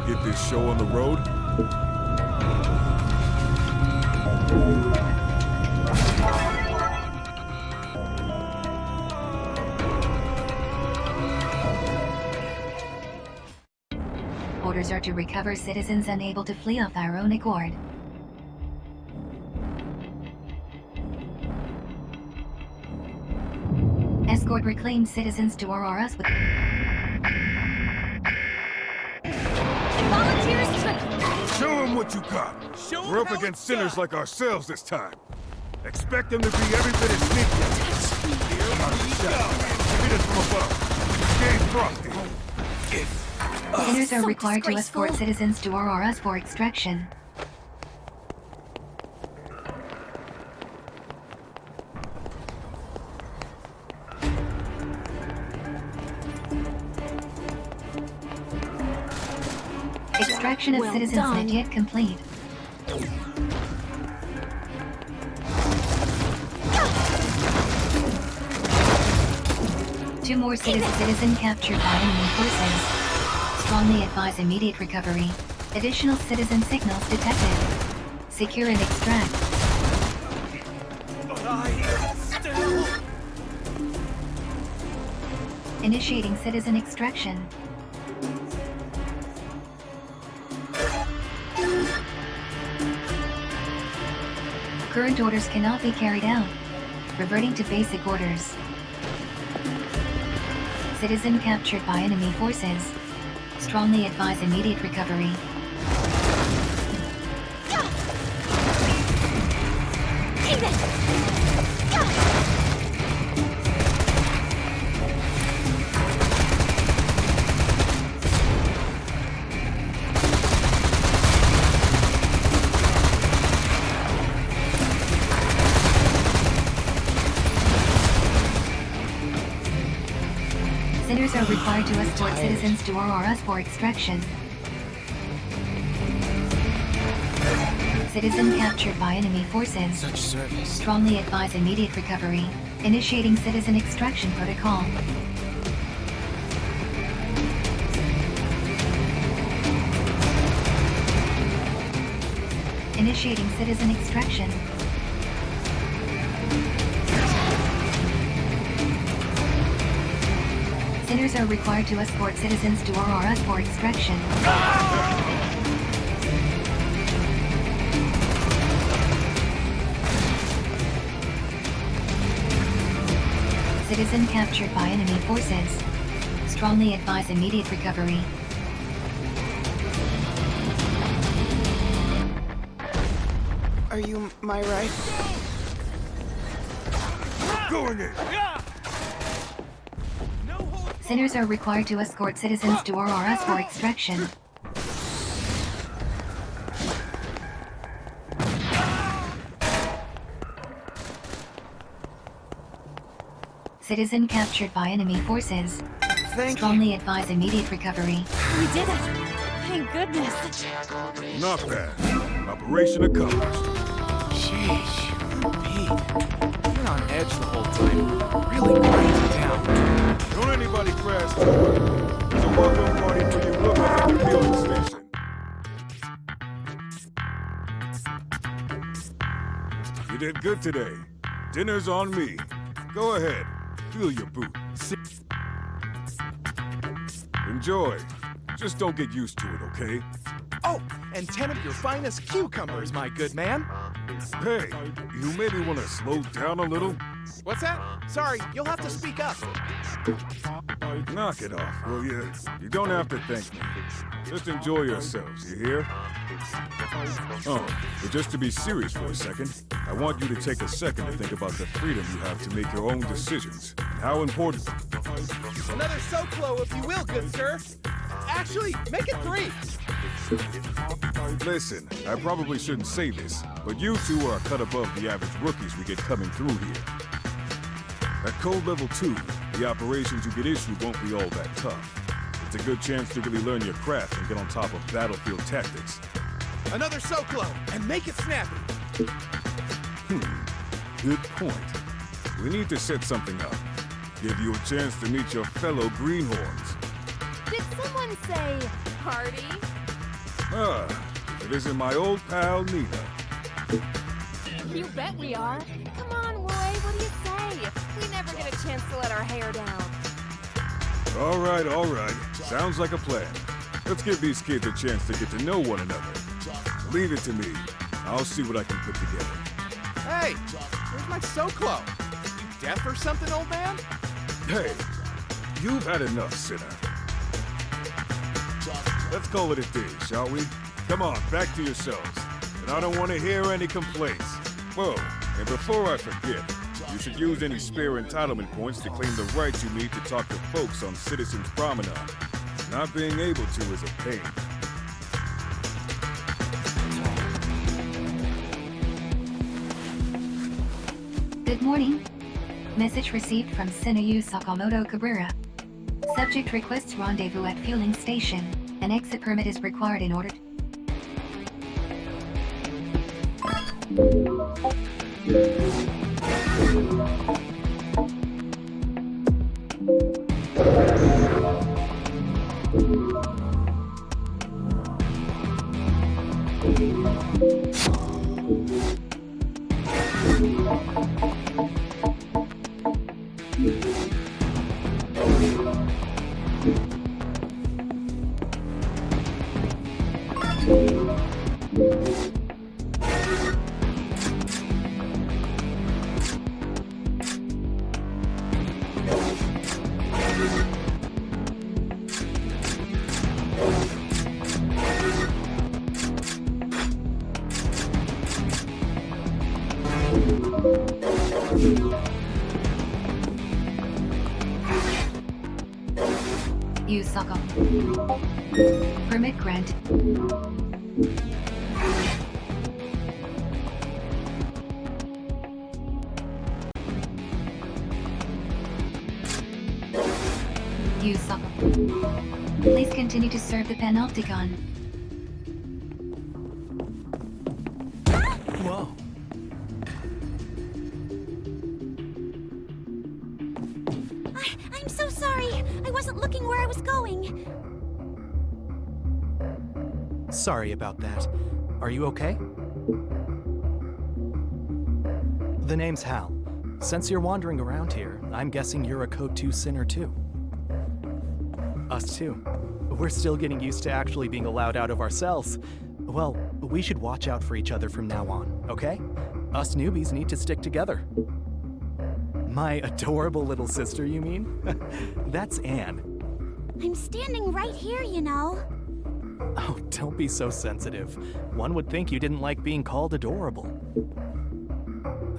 get this show on the road? Orders are to recover citizens unable to flee of their own accord. Escort reclaimed citizens to Auroras with... Volunteers to... Show them what you got. We're up against sinners like ourselves this time. Expect them to be every bit as sneaky. Hit us from above. Stay frosty. Sinners are required to escort citizens to Auroras for extraction. Extraction of citizens not yet complete. Two more citizen captured by enemy forces. Strongly advise immediate recovery. Additional citizen signals detected. Secure and extract. Initiating citizen extraction. Current orders cannot be carried out. Reverting to basic orders. Citizen captured by enemy forces. Strongly advise immediate recovery. Sinners are required to escort citizens to Auroras for extraction. Citizen captured by enemy forces. Such service. Strongly advise immediate recovery. Initiating citizen extraction protocol. Initiating citizen extraction. Sinners are required to escort citizens to Auroras for extraction. Citizen captured by enemy forces. Strongly advise immediate recovery. Are you my right? Going in! Sinners are required to escort citizens to Auroras for extraction. Citizen captured by enemy forces. Strongly advise immediate recovery. We did it! Thank goodness! Not bad. Operation accomplished. Sheesh. Pete, you're on edge the whole time. Really grind you down. Don't anybody crash too. There's a welcome party for you look at the fueling station. You did good today. Dinner's on me. Go ahead. Feel your boot. Enjoy. Just don't get used to it, okay? Oh, and 10 of your finest cucumbers, my good man. Hey, you maybe want to slow down a little? What's that? Sorry, you'll have to speak up. Knock it off, will you? You don't have to thank me. Just enjoy yourselves, you hear? Oh, but just to be serious for a second, I want you to take a second to think about the freedom you have to make your own decisions. How important... Another Soclo, if you will, good sir. Actually, make it 3. Listen, I probably shouldn't say this, but you two are a cut above the average rookies we get coming through here. At Code Level 2, the operations you get issued won't be all that tough. It's a good chance to really learn your craft and get on top of battlefield tactics. Another Soclo, and make it snappy. Good point. We need to set something up. Give you a chance to meet your fellow greenhorns. Did someone say party? It isn't my old pal Nina. You bet we are. Come on, Roy, what do you say? We never get a chance to let our hair down. All right. Sounds like a plan. Let's give these kids a chance to get to know one another. Leave it to me. I'll see what I can put together. Hey, where's my Soclo? You deaf or something, old man? Hey, you've had enough, sinner. Let's call it a day, shall we? Come on, back to yourselves. And I don't want to hear any complaints. Whoa, and before I forget, you should use any spare entitlement points to claim the right you need to talk to folks on Citizens Promenade. Not being able to is a pain. Good morning. Message received from Sinayu Sakamoto Cabrera. Subject requests rendezvous at fueling station. An exit permit is required in order to... Use Saka. Permit grant. Use Saka. Please continue to serve the Panopticon. Whoa. I'm so sorry. I wasn't looking where I was going. Sorry about that. Are you okay? The name's Hal. Since you're wandering around here, I'm guessing you're a Code 2 sinner too. Us too. We're still getting used to actually being allowed out of our cells. Well, we should watch out for each other from now on, okay? Us newbies need to stick together. My adorable little sister, you mean? That's Anne. I'm standing right here, you know. Oh, don't be so sensitive. One would think you didn't like being called adorable.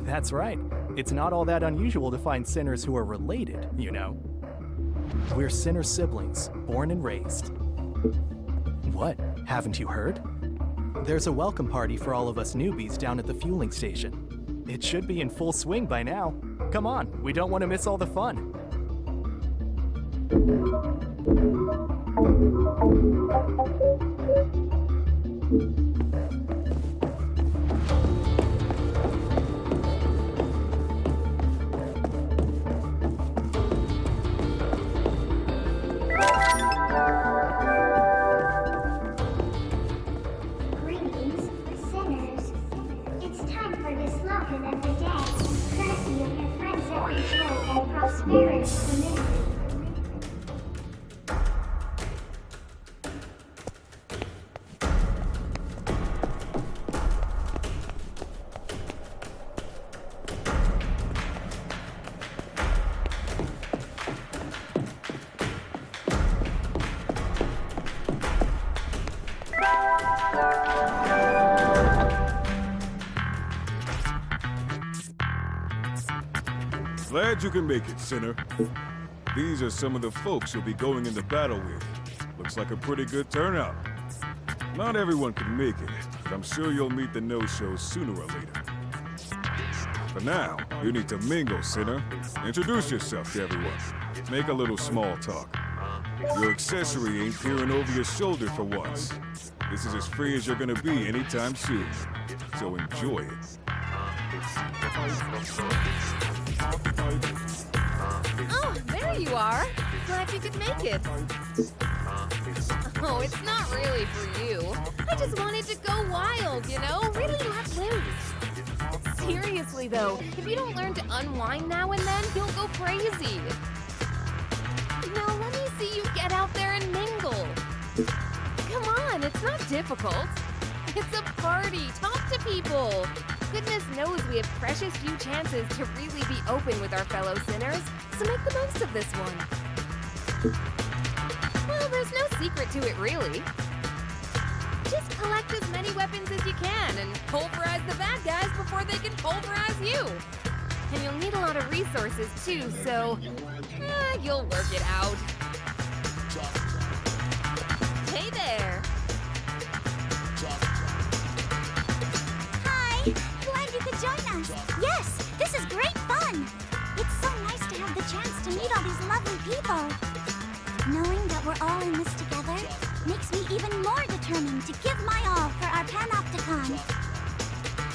That's right. It's not all that unusual to find sinners who are related, you know. We're sinner siblings, born and raised. What? Haven't you heard? There's a welcome party for all of us newbies down at the fueling station. It should be in full swing by now. Come on, we don't want to miss all the fun. Greetings, sinners. It's time for this lesson of the day, courtesy of your friends at the Joy and Prosperity Committee. Glad you can make it, sinner. These are some of the folks you'll be going into battle with. Looks like a pretty good turnout. Not everyone can make it, but I'm sure you'll meet the no-shows sooner or later. For now, you need to mingle, sinner. Introduce yourself to everyone. Make a little small talk. Your accessory ain't peering over your shoulder for once. This is as free as you're gonna be anytime soon. So enjoy it. Oh, there you are. Glad you could make it. Oh, it's not really for you. I just wanted to go wild, you know? Really let loose. Seriously, though, if you don't learn to unwind now and then, you'll go crazy. Now let me see you get out there and mingle. Come on, it's not difficult. It's a party. Talk to people. Goodness knows we have precious few chances to really be open with our fellow sinners, so make the most of this one. Well, there's no secret to it, really. Just collect as many weapons as you can and pulverize the bad guys before they can pulverize you. And you'll need a lot of resources, too, so you'll work it out. Hey there. Hi! Glad you could join us. Yes, this is great fun. It's so nice to have the chance to meet all these lovely people. Knowing that we're all in this together makes me even more determined to give my all for our Panopticon.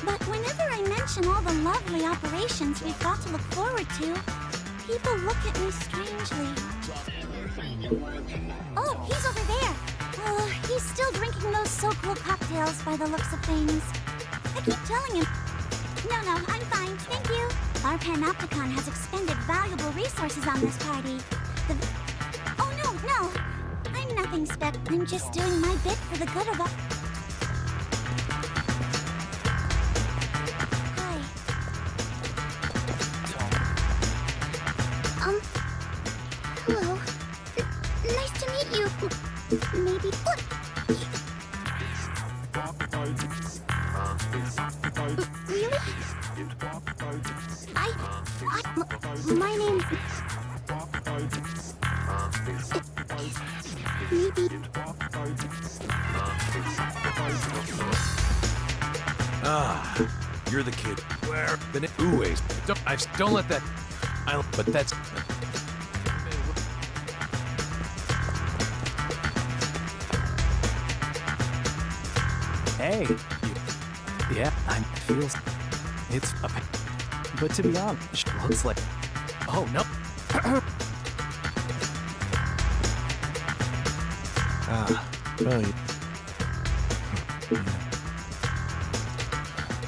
But whenever I mention all the lovely operations we've got to look forward to, people look at me strangely. Oh, he's over there. He's still drinking those so cool cocktails by the looks of things. I keep telling him. No, I'm fine, thank you. Our Panopticon has expended valuable resources on this party. Oh, no. I'm nothing I'm just doing my bit for the good of all. Hi. Hello. Nice to meet you. Maybe. Really? My name's... Maybe... You're the kid. Where? Anyways, don't let that... But that's... Hey. Yeah, I feels... It's a pain. But to be honest, it looks like... Oh, no. Oh, yeah.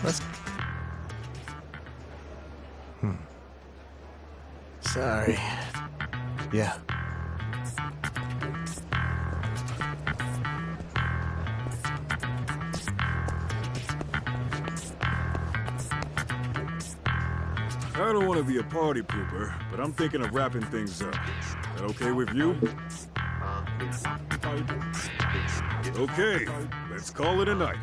Let's... Sorry. Yeah. I don't want to be a party pooper, but I'm thinking of wrapping things up. That okay with you? Okay, let's call it a night.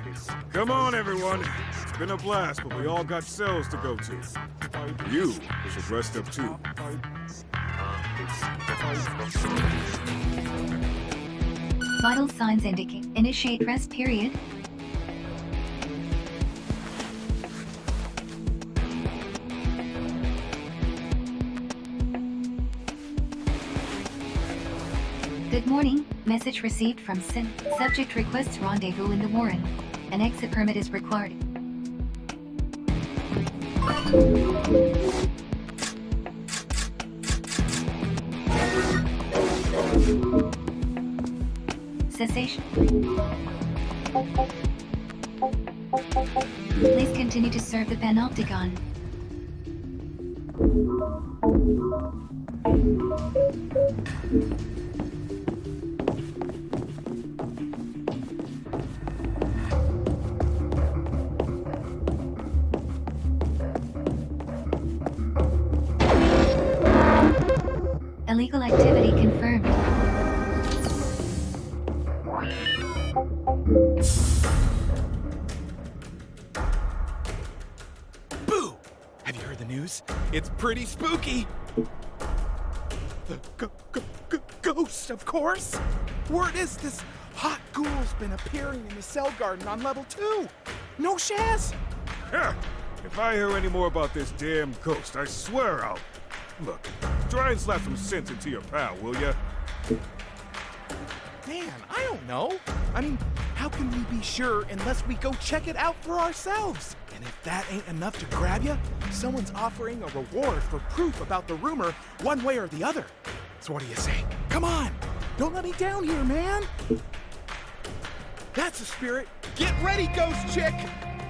Come on, everyone. It's been a blast, but we all got cells to go to. You should rest up too. Vital signs indicate initiate rest period. Good morning. Message received from Sin. Subject requests rendezvous in the Warren. An exit permit is required. Cessation. Please continue to serve the Panopticon. Illegal activity confirmed. Boo! Have you heard the news? It's pretty spooky. The ghost, of course. Word is this hot ghoul's been appearing in the cell garden on level 2. No shaz. Yeah, if I hear any more about this damn ghost, I swear I'll... Look, try and slap some sense into your pal, will ya? Man, I don't know. I mean, how can we be sure unless we go check it out for ourselves? And if that ain't enough to grab you, someone's offering a reward for proof about the rumor one way or the other. So what do you say? Come on! Don't let me down here, man! That's the spirit. Get ready, Ghost Chick.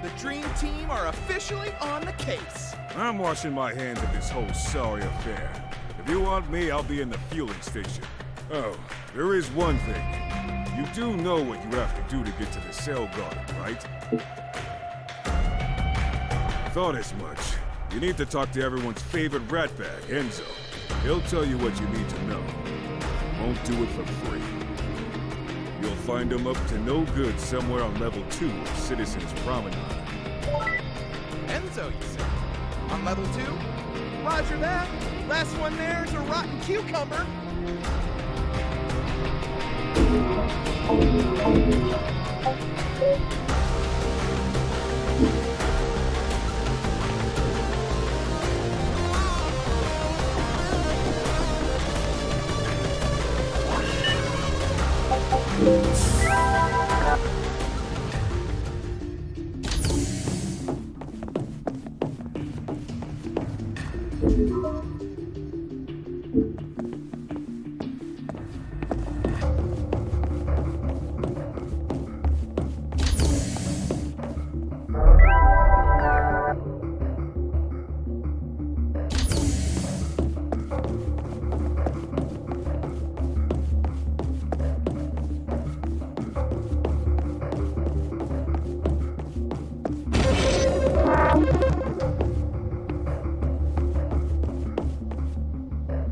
The Dream Team are officially on the case. I'm washing my hands of this whole sorry affair. If you want me, I'll be in the fueling station. Oh, there is one thing. You do know what you have to do to get to the cell garden, right? Thought as much. You need to talk to everyone's favorite ratbag, Enzo. He'll tell you what you need to know. Won't do it for free. You'll find him up to no good somewhere on level 2 of Citizens Promenade. Enzo, you say? On level 2? Roger that. Last one there's a rotten cucumber.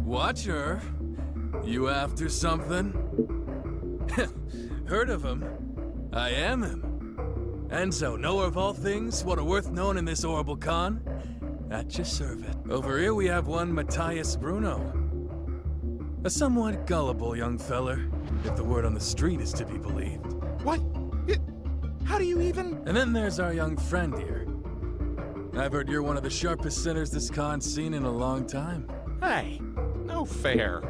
Watcher, you after something? Heard of him? I am him. Enzo, knower of all things, what are worth knowing in this horrible con? At your service. Over here we have one Matthias Bruno. A somewhat gullible young feller, if the word on the street is to be believed. What? How do you even... And then there's our young friend here. I've heard you're one of the sharpest sinners this con's seen in a long time. Hey, no fair.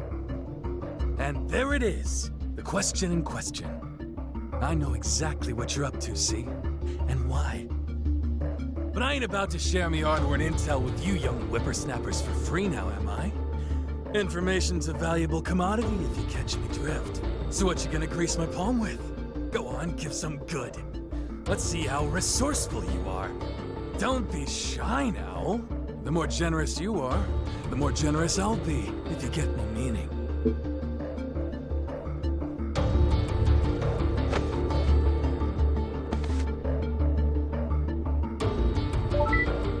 And there it is, the question in question. I know exactly what you're up to, see? And why. But I ain't about to share me hard-earned intel with you young whippersnappers for free now, am I? Information's a valuable commodity if you catch me drift. So what you gonna grease my palm with? Go on, give some good. Let's see how resourceful you are. Don't be shy now. The more generous you are, the more generous I'll be, if you get my meaning.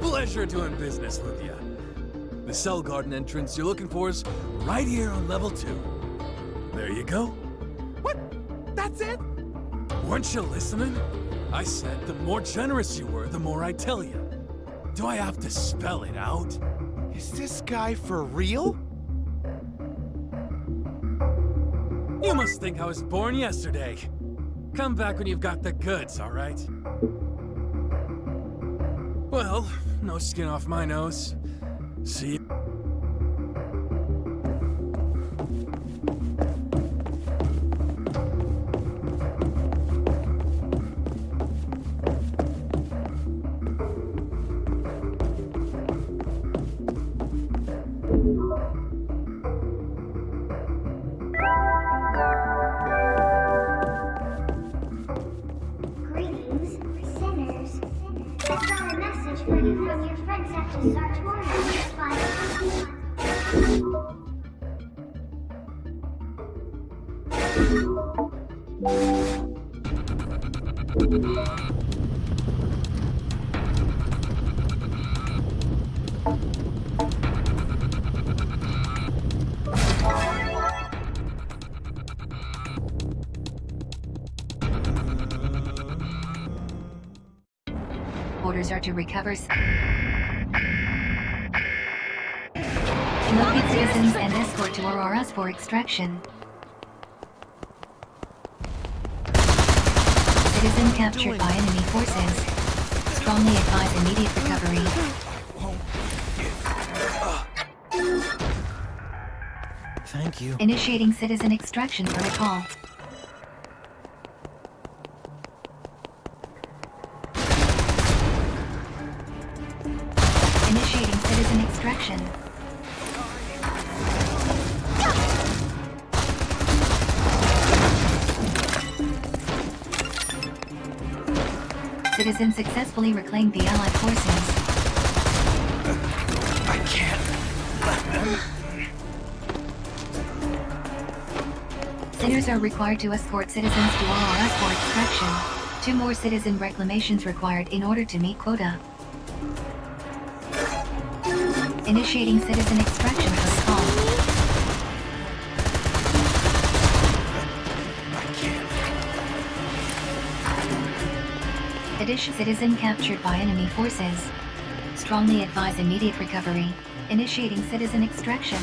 Pleasure doing business with you. The cell garden entrance you're looking for is right here on level 2. There you go. What? That's it? Weren't you listening? I said the more generous you were, the more I tell you. Do I have to spell it out? Is this guy for real? You must think I was born yesterday. Come back when you've got the goods, all right? Well, no skin off my nose. See you. Orders are to recover. Locate citizens and escort to Auroras for extraction. Citizen captured by enemy forces. Strongly advise immediate recovery. Thank you. Initiating citizen extraction protocol. Initiating citizen extraction. Citizens successfully reclaimed the Allied forces. I can't let them. Sinners are required to escort citizens to Wars for extraction. 2 more citizen reclamations required in order to meet quota. Initiating citizen extraction protocol. Addition citizen captured by enemy forces. Strongly advise immediate recovery. Initiating citizen extraction.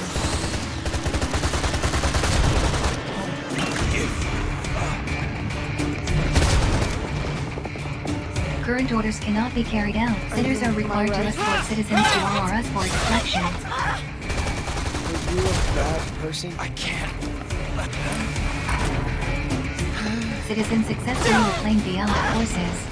Current orders cannot be carried out. Sinners are required to escort citizens to Wars for extraction. Are you a bad person? I can't let them. Citizens successfully reclaimed the Allied forces.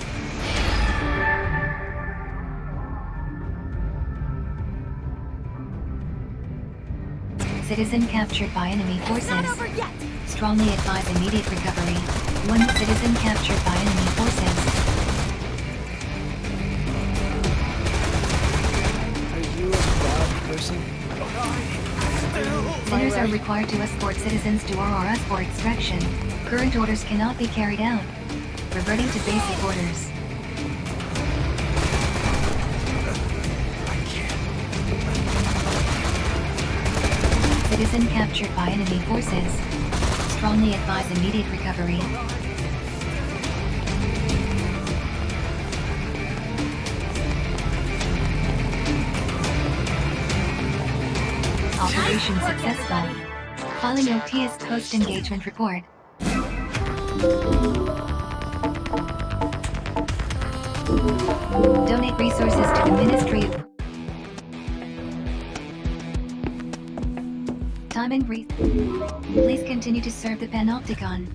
Citizen captured by enemy forces. Not over yet. Strongly advise immediate recovery. 1 citizen captured by enemy forces. Are you a bad person? Sinners are required to escort citizens to Wars for extraction. Current orders cannot be carried out. Reverting to basic orders. Citizen captured by enemy forces. Strongly advise immediate recovery. Operation successful. Filing OTS post-engagement report. Donate resources to the Ministry of Time and Breathe. Please continue to serve the Panopticon.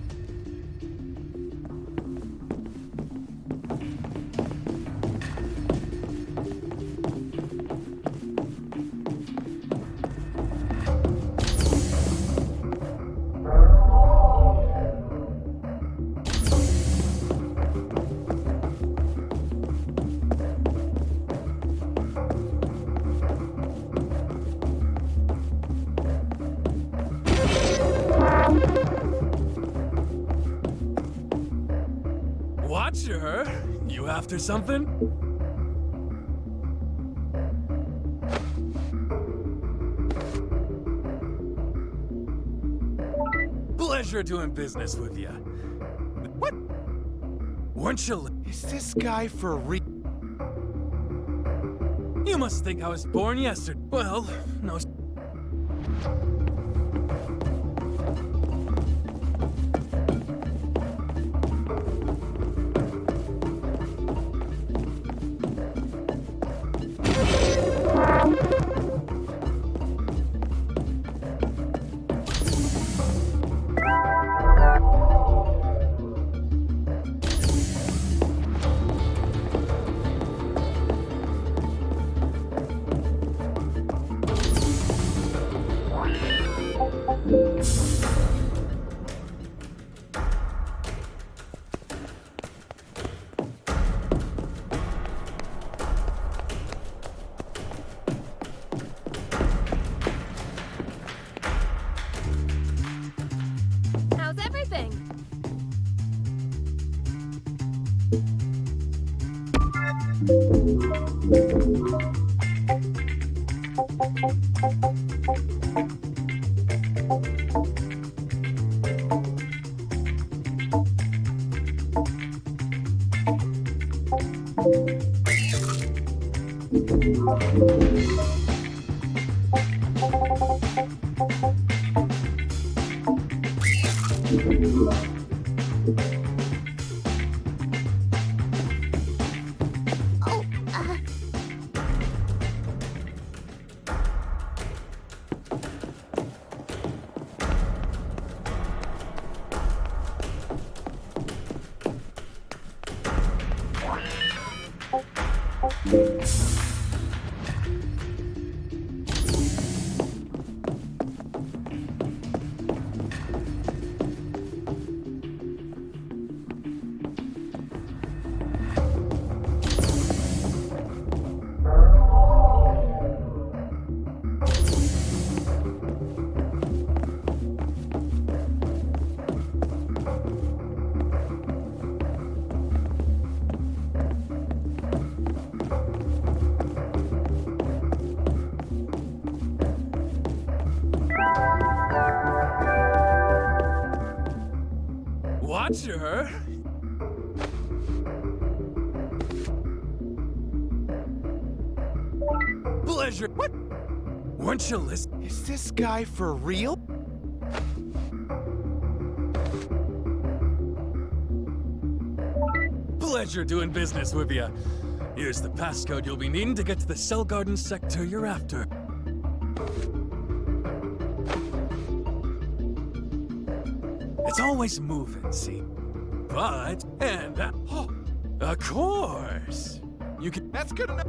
Watcher, you after something? Pleasure doing business with you. What? Weren't you? Is this guy for real? You must think I was born yesterday. Well, no. How's everything? Oh, Watcher? Pleasure. What? Weren't you listening? Is this guy for real? Pleasure doing business with you. Here's the passcode you'll be needing to get to the Cell Garden sector you're after. It's always moving, see? But, and that, oh, of course. You can. That's good enough.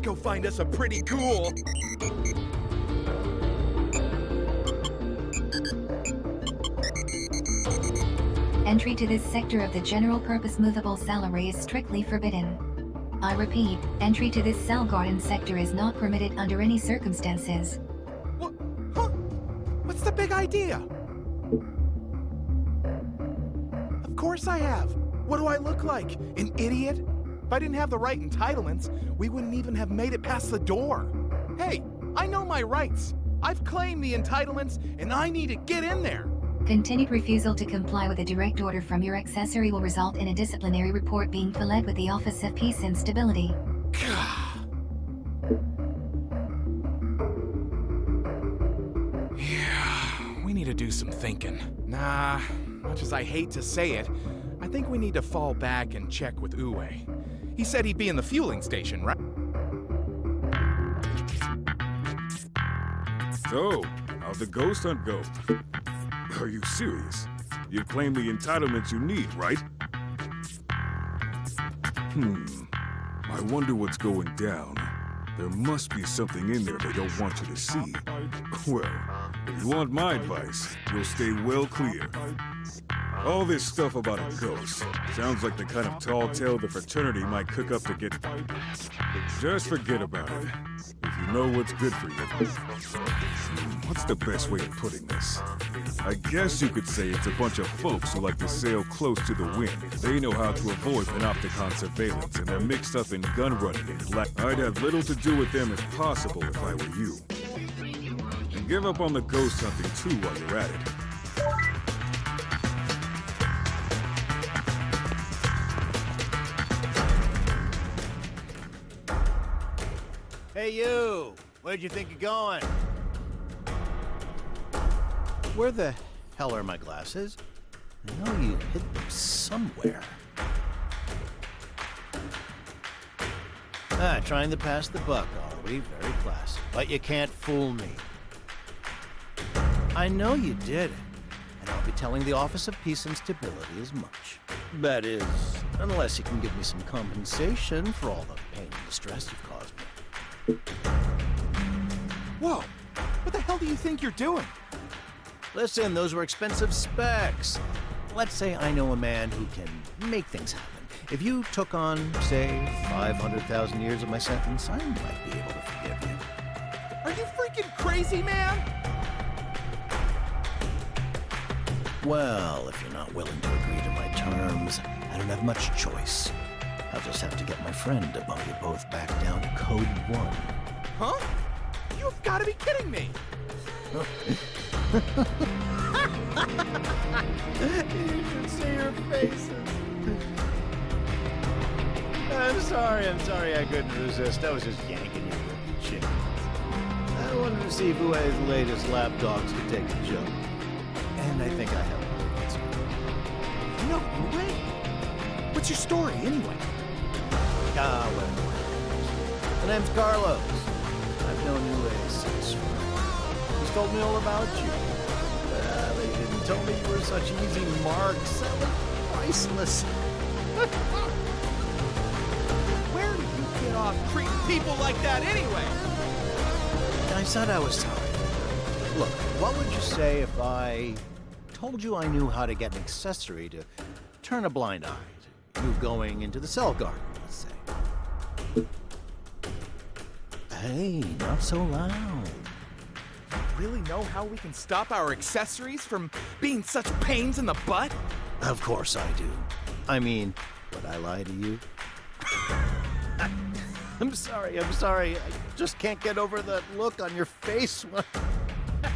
Go find us a pretty cool. Entry to this sector of the general-purpose movable cell array is strictly forbidden. I repeat, entry to this cell garden sector is not permitted under any circumstances. What? Huh? What's the big idea? Of course I have. What do I look like? An idiot? If I didn't have the right entitlements, we wouldn't even have made it past the door. Hey, I know my rights. I've claimed the entitlements, and I need to get in there. Continued refusal to comply with a direct order from your accessory will result in a disciplinary report being filed with the Office of Peace and Stability. Yeah, we need to do some thinking. Nah, much as I hate to say it, I think we need to fall back and check with Uwe. He said he'd be in the fueling station, right? So, how'd the ghost hunt go? Are you serious? You've claimed the entitlements you need, right? I wonder what's going down. There must be something in there they don't want you to see. Well, if you want my advice, you'll stay well clear. All this stuff about a ghost sounds like the kind of tall tale the fraternity might cook up to get... Just forget about it, if you know what's good for you. What's the best way of putting this? I guess you could say it's a bunch of folks who like to sail close to the wind. They know how to avoid panopticon surveillance, and they're mixed up in gun running and black. I'd have little to do with them if possible if I were you. And give up on the ghost hunting too while you're at it. Hey, you! Where'd you think you're going? Where the hell are my glasses? I know you hid them somewhere. Trying to pass the buck, are we? Very classy. But you can't fool me. I know you did it, and I'll be telling the Office of Peace and Stability as much. That is, unless you can give me some compensation for all the pain and distress you've caused me. Whoa! What the hell do you think you're doing? Listen, those were expensive specs. Let's say I know a man who can make things happen. If you took on, say, 500,000 years of my sentence, I might be able to forgive you. Are you freaking crazy, man? Well, if you're not willing to agree to my terms, I don't have much choice. I'll just have to get my friend to bump you both back down to Code 1. Huh? You've got to be kidding me! You should see your faces. I'm sorry I couldn't resist. I was just yanking your ripped chin. I wanted to see if Uwe's latest lapdogs could take a joke. And I think I have a answer. No way! What's your story, anyway? Well. My name's Carlos. I've known Uwe since... He's told me all about you. They didn't tell me you were such easy marks. That was priceless. Where do you get off treating people like that, anyway? I said I was sorry. Look, what would you say if I told you I knew how to get an accessory to turn a blind eye to you going into the cell garden, let's say. Hey, not so loud. Really know how we can stop our accessories from being such pains in the butt? Of course I do. I mean, would I lie to you? I'm sorry. I just can't get over that look on your face when...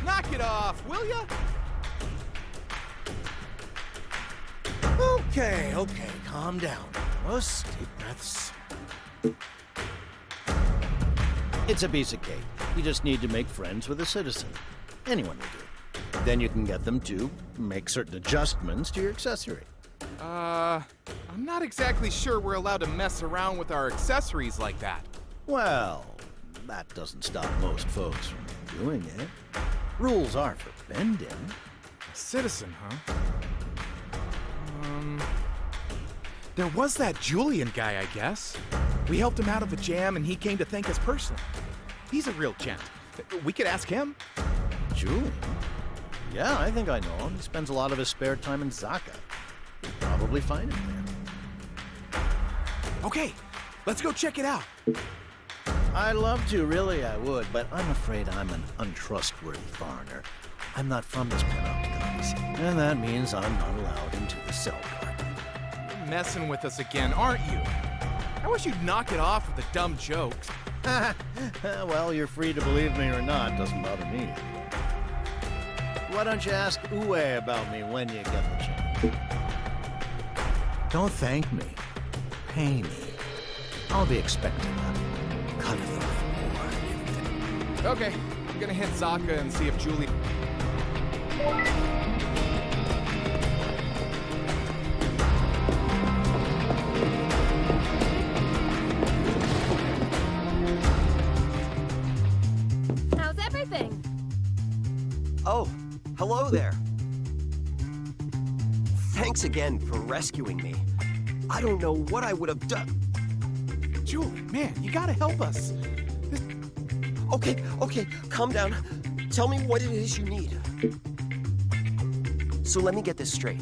Knock it off, will ya? Okay, calm down. Just deep breaths. It's a piece of cake. You just need to make friends with a citizen. Anyone will do. Then you can get them to make certain adjustments to your accessory. I'm not exactly sure we're allowed to mess around with our accessories like that. Well, that doesn't stop most folks from doing it. Rules are for bending. A citizen, huh? There was that Julian guy, I guess. We helped him out of a jam and he came to thank us personally. He's a real gent. We could ask him. Julian? Yeah, I think I know him. He spends a lot of his spare time in Zaka. You'll probably find him there. Okay, let's go check it out. I'd love to, really I would, but I'm afraid I'm an untrustworthy foreigner. I'm not from this panopticon, you see, and that means I'm not allowed into the cell garden. You're messing with us again, aren't you? I wish you'd knock it off with the dumb jokes. Well, you're free to believe me or not, doesn't bother me. Why don't you ask Uwe about me when you get the chance? Don't thank me. Pay me. I'll be expecting a cut of the reward. Okay, I'm gonna hit Zaka and see if Julie... How's everything? Oh, hello there. Thanks again for rescuing me. I don't know what I would have done. Julian, man, you gotta help us. Okay, calm down. Tell me what it is you need. So let me get this straight.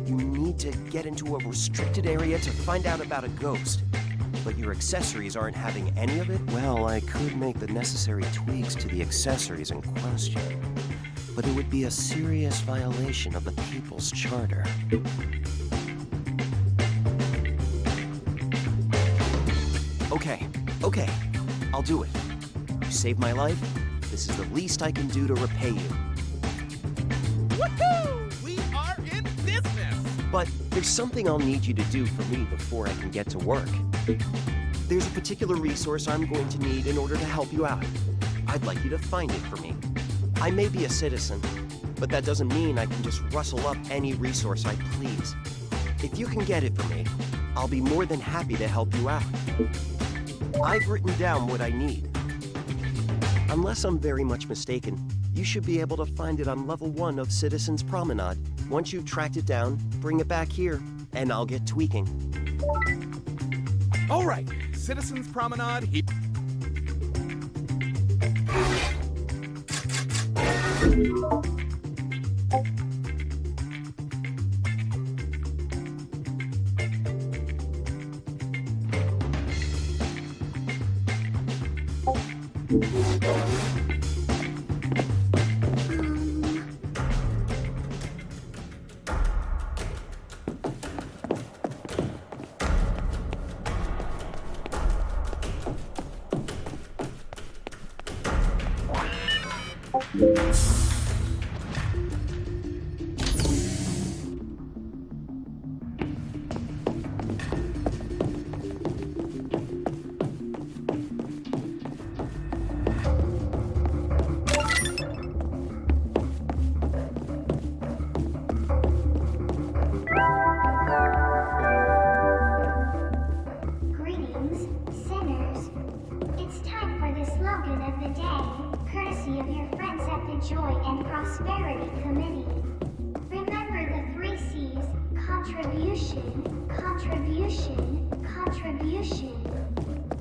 You need to get into a restricted area to find out about a ghost. But your accessories aren't having any of it? Well, I could make the necessary tweaks to the accessories in question. But it would be a serious violation of the People's Charter. Okay, I'll do it. You saved my life. This is the least I can do to repay you. Woohoo! We are in business! But there's something I'll need you to do for me before I can get to work. There's a particular resource I'm going to need in order to help you out. I'd like you to find it for me. I may be a citizen, but that doesn't mean I can just rustle up any resource I please. If you can get it for me, I'll be more than happy to help you out. I've written down what I need. Unless I'm very much mistaken, you should be able to find it on level 1 of Citizen's Promenade. Once you've tracked it down, bring it back here, and I'll get tweaking. All right, Citizens Promenade here.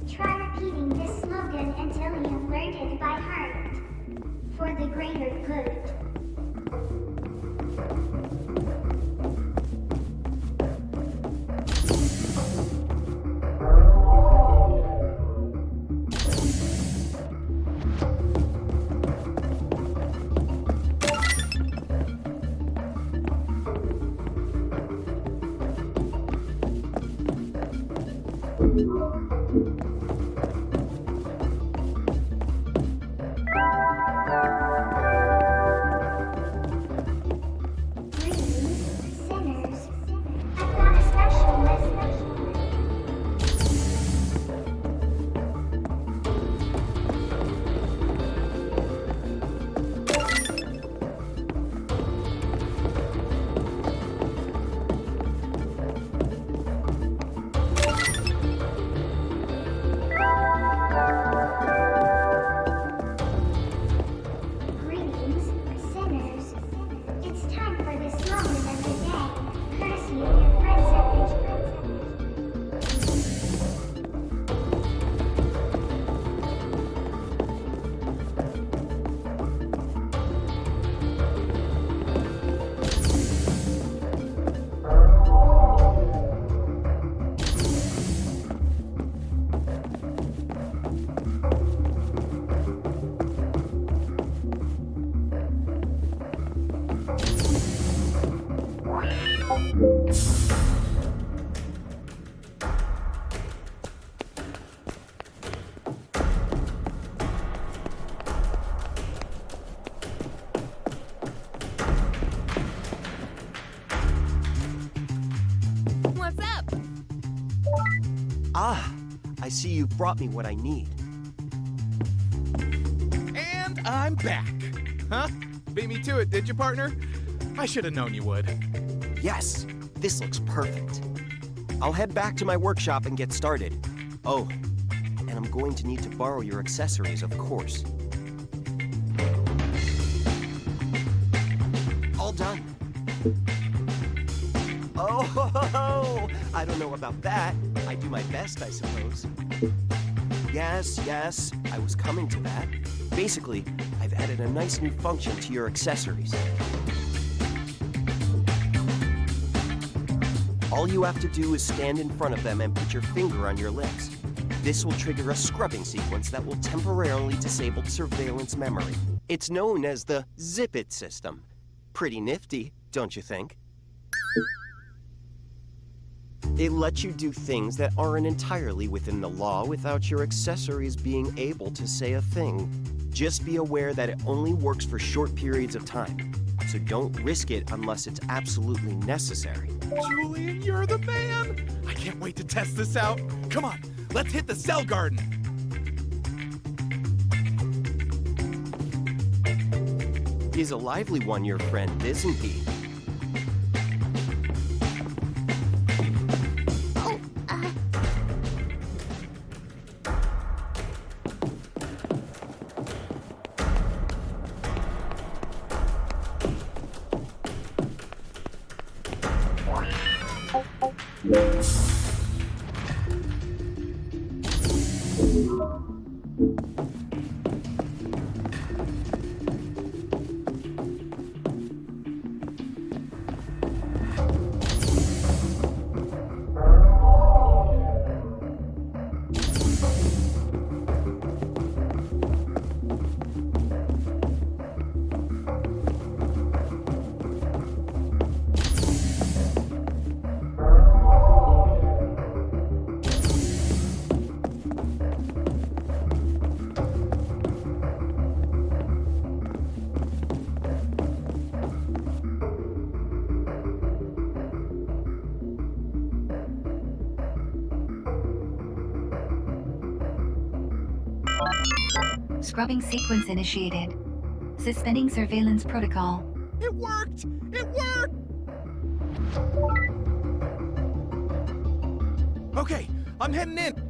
Try repeating this slogan until you've learned it by heart. For the greater good. What's up? Ah, I see you've brought me what I need. And I'm back. Huh? Beat me to it, did you, partner? I should have known you would. Yes, this looks perfect. I'll head back to my workshop and get started. Oh, and I'm going to need to borrow your accessories, of course. All done. Oh, I don't know about that. I do my best, I suppose. Yes, I was coming to that. Basically, I've added a nice new function to your accessories. All you have to do is stand in front of them and put your finger on your lips. This will trigger a scrubbing sequence that will temporarily disable surveillance memory. It's known as the Zip It system. Pretty nifty, don't you think? It lets you do things that aren't entirely within the law without your accessories being able to say a thing. Just be aware that it only works for short periods of time, so don't risk it unless it's absolutely necessary. Julian, you're the man! I can't wait to test this out. Come on, let's hit the cell garden. He's a lively one, your friend, isn't he? Scrubbing sequence initiated. Suspending surveillance protocol. It worked! It worked! Okay, I'm heading in.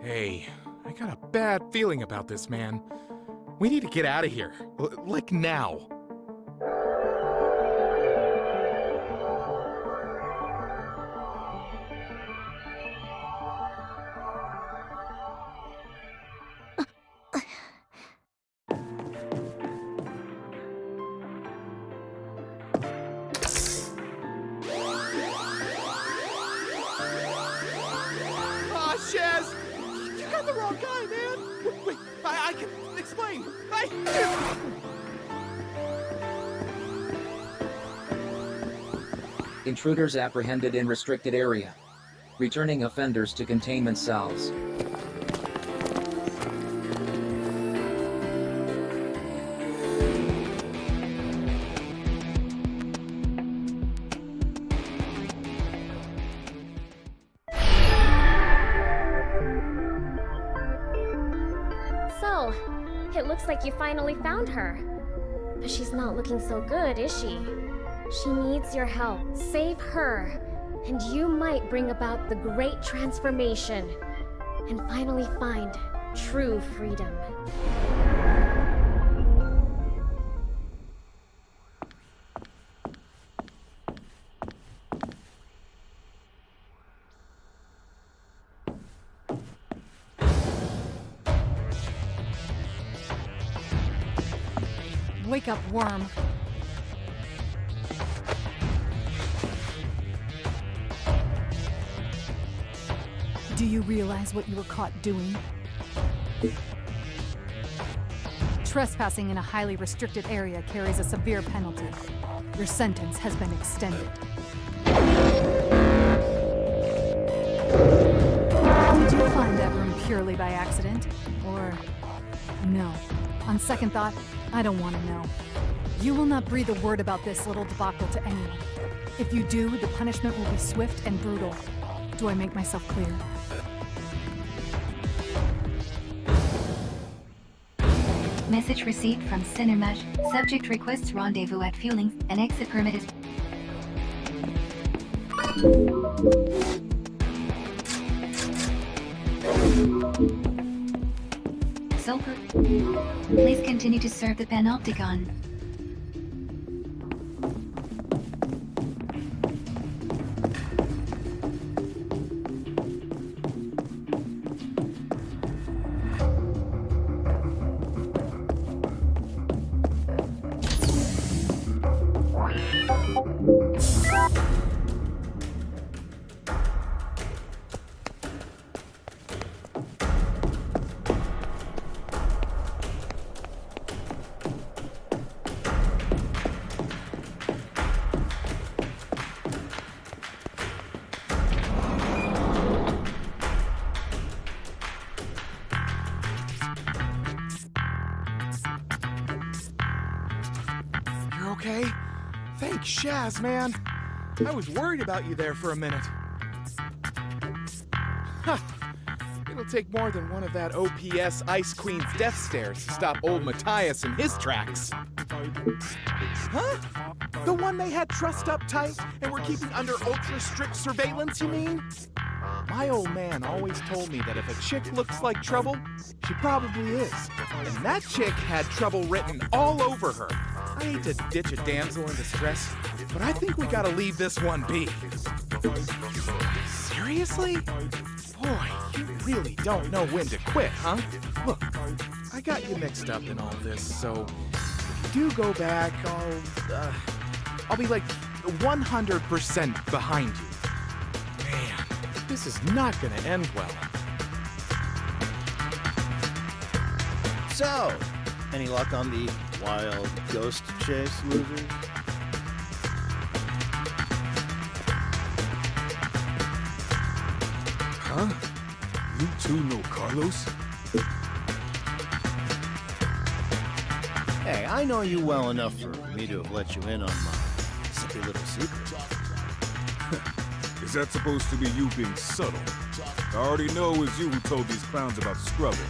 Hey, I got a bad feeling about this, man. We need to get out of here. Like now. Chaz! You got the wrong guy, man! Wait, I can explain! Intruders apprehended in restricted area. Returning offenders to containment cells. So, it looks like you finally found her. But she's not looking so good, is she? She needs your help. Save her, and you might bring about the great transformation and finally find true freedom. Wake up, worm. Do you realize what you were caught doing? Trespassing in a highly restricted area carries a severe penalty. Your sentence has been extended. Did you find that room purely by accident? Or no? On second thought, I don't want to know. You will not breathe a word about this little debacle to anyone. If you do, the punishment will be swift and brutal. Do I make myself clear? Message received from Cinemash. Subject requests rendezvous at Feelings. An exit permit is... Sulfur. Please continue to serve the Panopticon. Okay? Thanks, Shaz, man. I was worried about you there for a minute. Huh. It'll take more than one of that OPS Ice Queen's death stares to stop old Matthias in his tracks. Huh? The one they had trussed up tight and were keeping under ultra-strict surveillance, you mean? My old man always told me that if a chick looks like trouble, she probably is. And that chick had trouble written all over her. I hate to ditch a damsel in distress, but I think we gotta leave this one be. Seriously? Boy, you really don't know when to quit, huh? Look, I got you mixed up in all this, so if you do go back, I'll be like 100% behind you. Man, this is not gonna end well. So, any luck on the wild ghost chase, losers? Huh? You two know Carlos? Hey, I know you well enough for me to have let you in on my sippy little secret. Is that supposed to be you being subtle? I already know it was you who told these clowns about scrubbing,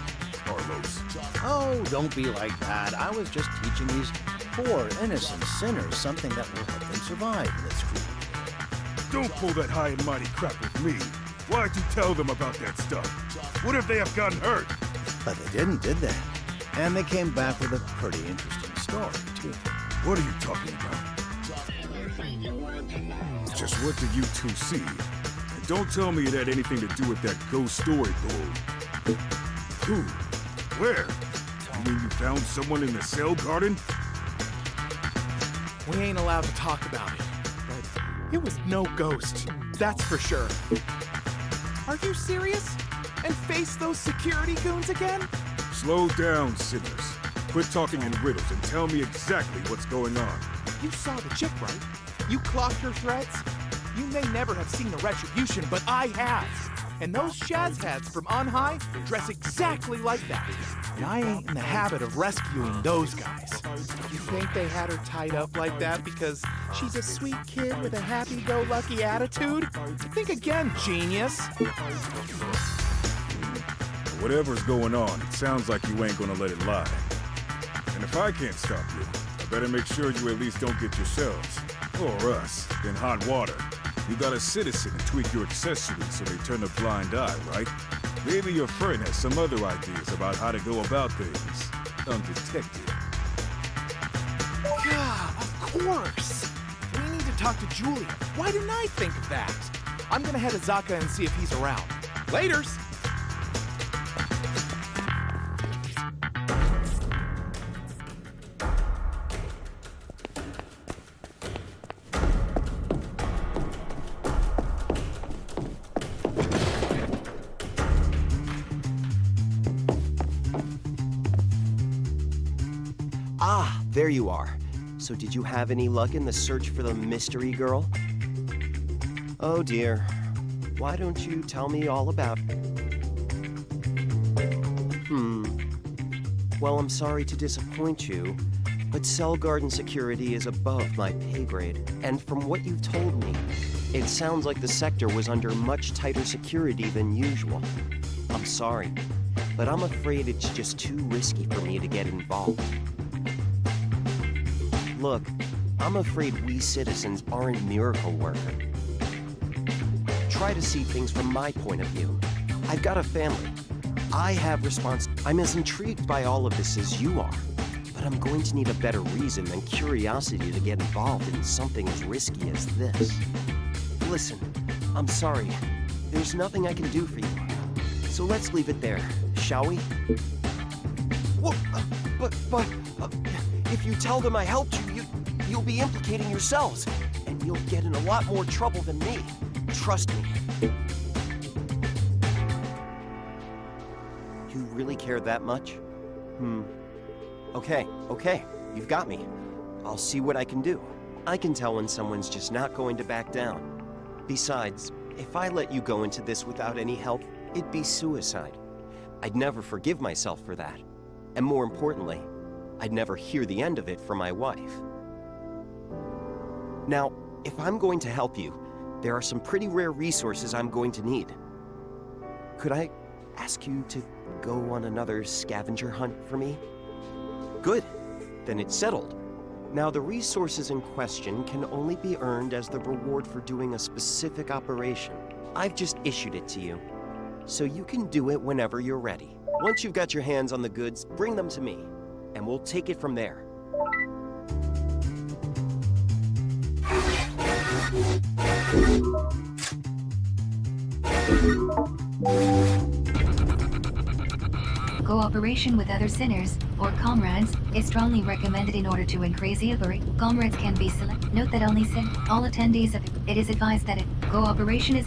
Carlos. Oh, don't be like that. I was just teaching these poor, innocent sinners something that will help them survive in this cruel. Don't pull that high and mighty crap with me. Why'd you tell them about that stuff? What if they have gotten hurt? But they didn't, did they? And they came back with a pretty interesting story, too. What are you talking about? Just what did you two see? And don't tell me it had anything to do with that ghost story gold. Who? Where? You mean you found someone in the cell garden? We ain't allowed to talk about it, but it was no ghost, that's for sure. Are you serious? And face those security goons again? Slow down, sinners. Quit talking in riddles and tell me exactly what's going on. You saw the chick, right? You clocked her threats? You may never have seen the retribution, but I have. And those shazheads from on high dress exactly like that. And I ain't in the habit of rescuing those guys. You think they had her tied up like that because she's a sweet kid with a happy-go-lucky attitude? Think again, genius. whatever's going on, it sounds like you ain't gonna let it lie. And if I can't stop you, I better make sure you at least don't get yourselves, or us, in hot water. You got a citizen and tweak your accessories so they turn a blind eye, right? Maybe your friend has some other ideas about how to go about things undetected. Yeah, of course. We need to talk to Julia. Why didn't I think of that? I'm gonna head to Zaka and see if he's around. Laters! Ah, there you are. So did you have any luck in the search for the mystery girl? Oh dear. Why don't you tell me all about it? Well, I'm sorry to disappoint you, but Cell Garden security is above my pay grade. And from what you've told me, it sounds like the sector was under much tighter security than usual. I'm sorry, but I'm afraid it's just too risky for me to get involved. Look, I'm afraid we citizens aren't miracle workers. Try to see things from my point of view. I've got a family. I have I'm as intrigued by all of this as you are, but I'm going to need a better reason than curiosity to get involved in something as risky as this. Listen, I'm sorry. There's nothing I can do for you. So let's leave it there, shall we? Well, but if you tell them I helped you, you'll be implicating yourselves, and you'll get in a lot more trouble than me. Trust me. You really care that much? Okay, you've got me. I'll see what I can do. I can tell when someone's just not going to back down. Besides, if I let you go into this without any help, it'd be suicide. I'd never forgive myself for that. And more importantly, I'd never hear the end of it from my wife. Now, if I'm going to help you, there are some pretty rare resources I'm going to need. Could I ask you to go on another scavenger hunt for me? Good. Then it's settled. Now, the resources in question can only be earned as the reward for doing a specific operation. I've just issued it to you, so you can do it whenever you're ready. Once you've got your hands on the goods, bring them to me, and we'll take it from there. Cooperation with other sinners, or comrades, is strongly recommended in order to increase the ability. Comrades can be select. Note that only all attendees of it is advised that cooperation is.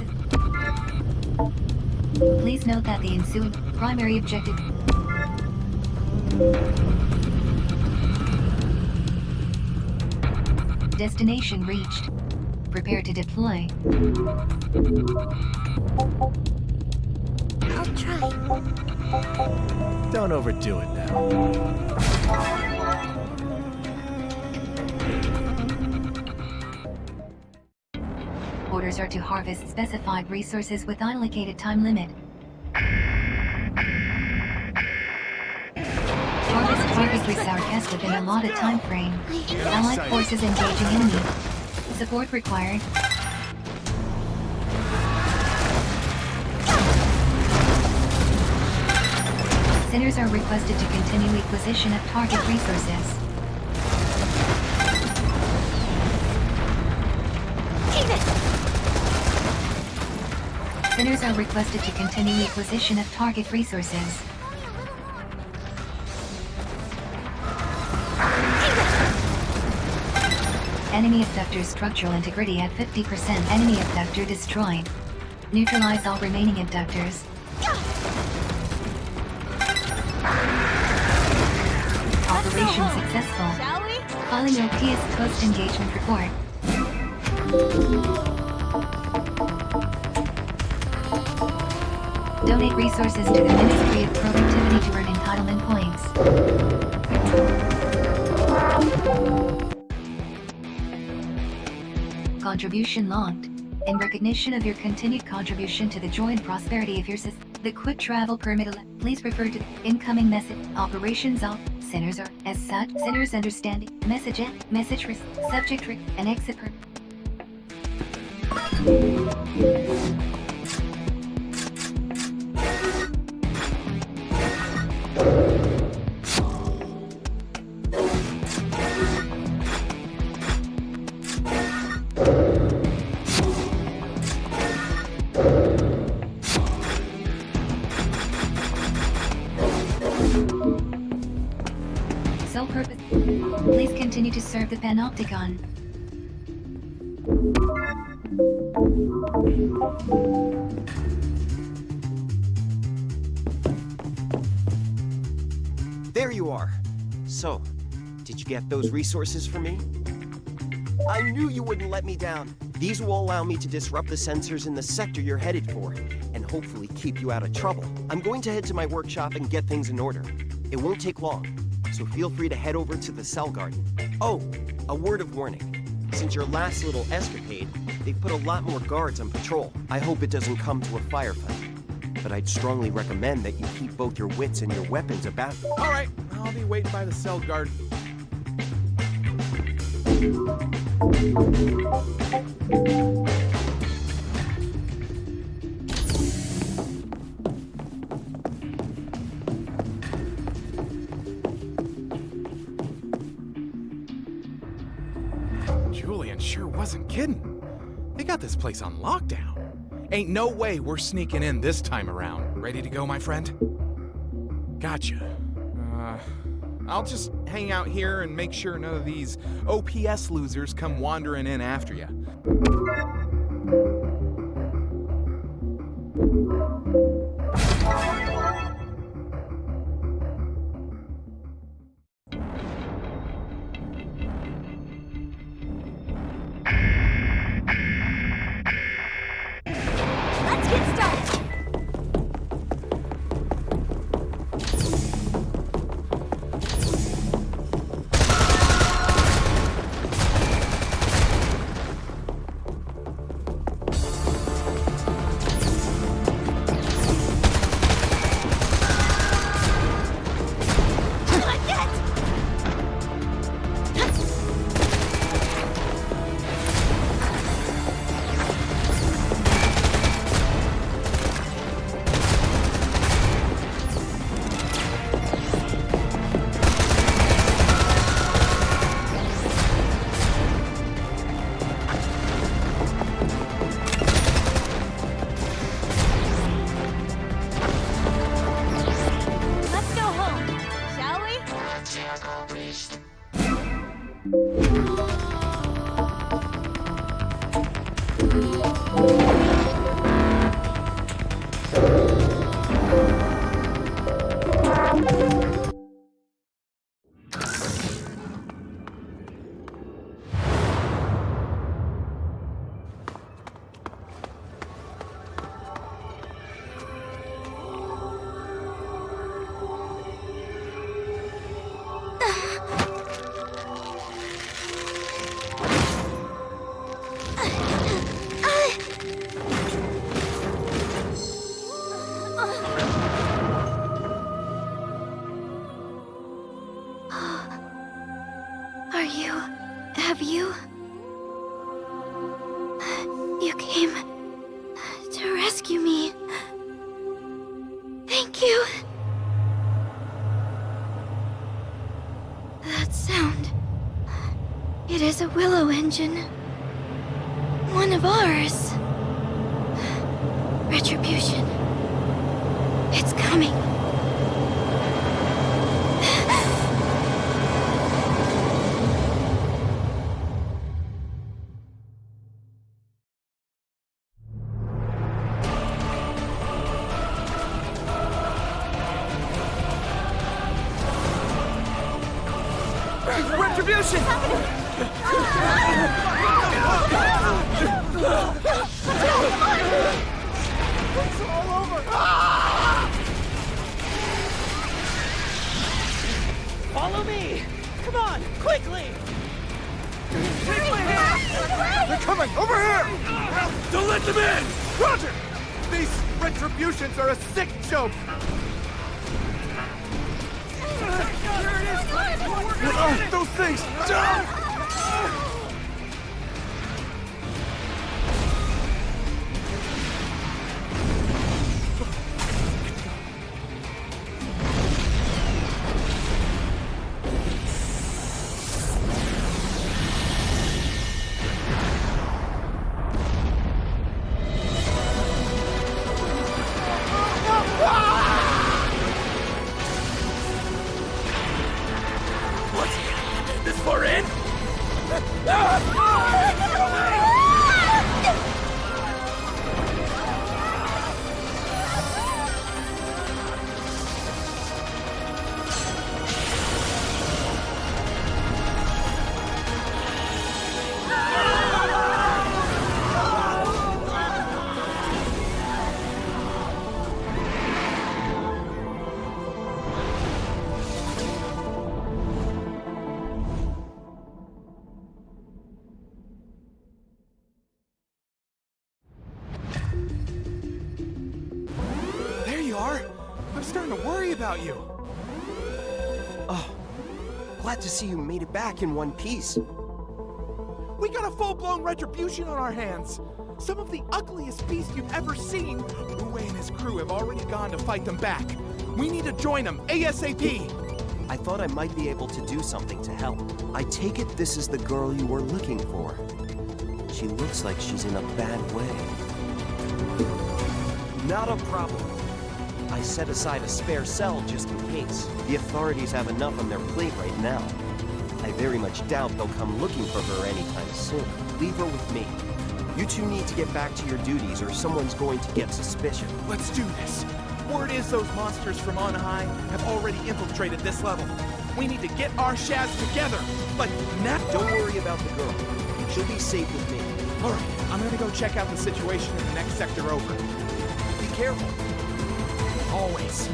Please note that the ensuing primary objective. Destination reached. Prepare to deploy. I'll try. Don't overdo it now. Orders are to harvest specified resources with allocated time limit. Harvest target resources within allotted time frame. Allied forces engaging enemy. Support required. Sinners are requested to continue acquisition of target resources. Sinners are requested to continue acquisition of target resources. Enemy abductor structural integrity at 50%. Enemy abductor destroyed. Neutralize all remaining abductors. Operation successful. Shall we? Filing OPS post-engagement report. Donate resources to the Ministry of Productivity to earn entitlement points. Contribution logged. In recognition of your continued contribution to the joy and prosperity of your system. The quick travel permit. Please refer to incoming message. Operations off. Sinners are, as such, sinners understanding. Message end. Message subject and exit permit. Sole purpose. Please continue to serve the Panopticon. There you are. So, did you get those resources for me? I knew you wouldn't let me down. These will allow me to disrupt the sensors in the sector you're headed for, and hopefully keep you out of trouble. I'm going to head to my workshop and get things in order. It won't take long, so feel free to head over to the cell garden. Oh, a word of warning. Since your last little escapade, they've put a lot more guards on patrol. I hope it doesn't come to a firefight, but I'd strongly recommend that you keep both your wits and your weapons about you. All right, I'll be waiting by the cell guard. Julian sure wasn't kidding. They got this place on lockdown. Ain't no way we're sneaking in this time around. Ready to go, my friend? Gotcha. I'll just hang out here and make sure none of these OPS losers come wandering in after you. Let's get started. You came to rescue me. Thank you. That sound. It is a willow engine. One of ours. Retribution. It's coming. Retribution! It's all over! Follow me! Come on, quickly! Take my hand! They're coming! Over here! Don't let them in! Roger! These retributions are a sick joke! What are those things? I'm starting to worry about you. Oh, glad to see you made it back in one piece. We got a full-blown retribution on our hands. Some of the ugliest beasts you've ever seen. Wu and his crew have already gone to fight them back. We need to join them ASAP. I thought I might be able to do something to help. I take it this is the girl you were looking for. She looks like she's in a bad way. Not a problem. I set aside a spare cell just in case. The authorities have enough on their plate right now. I very much doubt they'll come looking for her anytime soon. Leave her with me. You two need to get back to your duties or someone's going to get suspicious. Let's do this. Word is those monsters from on high have already infiltrated this level. We need to get our Shaz together. Like now. Don't worry about the girl. She'll be safe with me. All right, I'm gonna go check out the situation in the next sector over. Be careful. Always.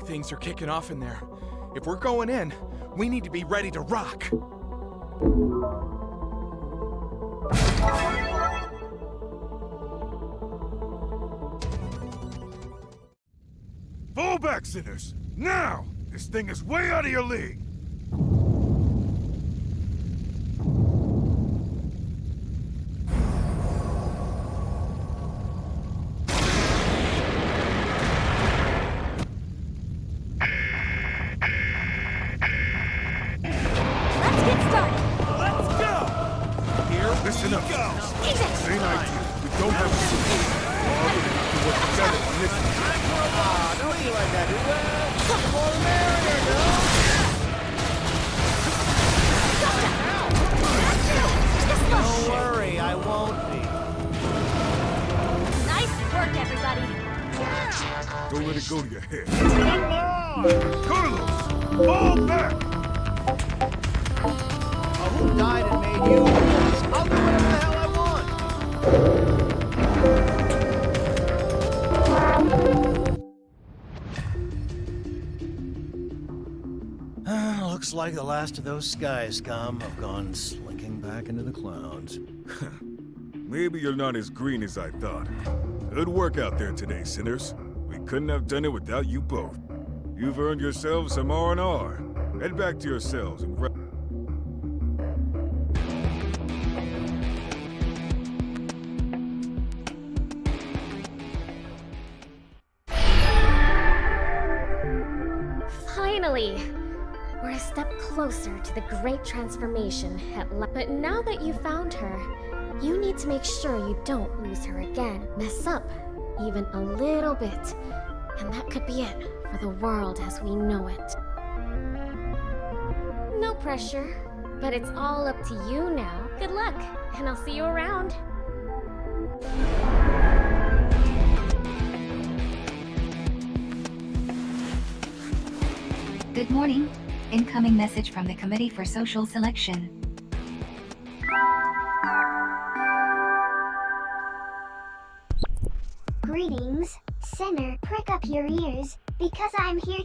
Things are kicking off in there. If we're going in, we need to be ready to rock. Fall back, sinners! Now! This thing is way out of your league! Listen up. Same idea. We don't have to support. We're all going to have to work together on this one. Don't eat like that, do that. The more the merrier, no? Don't worry, I won't be. Nice work, everybody. Don't let it go to your head. Carlos! Fall back! Who died and made you? I'll do whatever the hell I want. Looks like the last of those sky scum have gone slinking back into the clouds. Maybe you're not as green as I thought. Good work out there today, sinners. We couldn't have done it without you both. You've earned yourselves some R&R. Head back to your cells and Finally! We're a step closer to the great transformation but now that you found her, you need to make sure you don't lose her again. Mess up even a little bit, and that could be it for the world as we know it. No pressure, but it's all up to you now. Good luck, and I'll see you around. Good morning. Incoming message from the Committee for Social Selection. Greetings, Sinner. Prick up your ears, because I'm here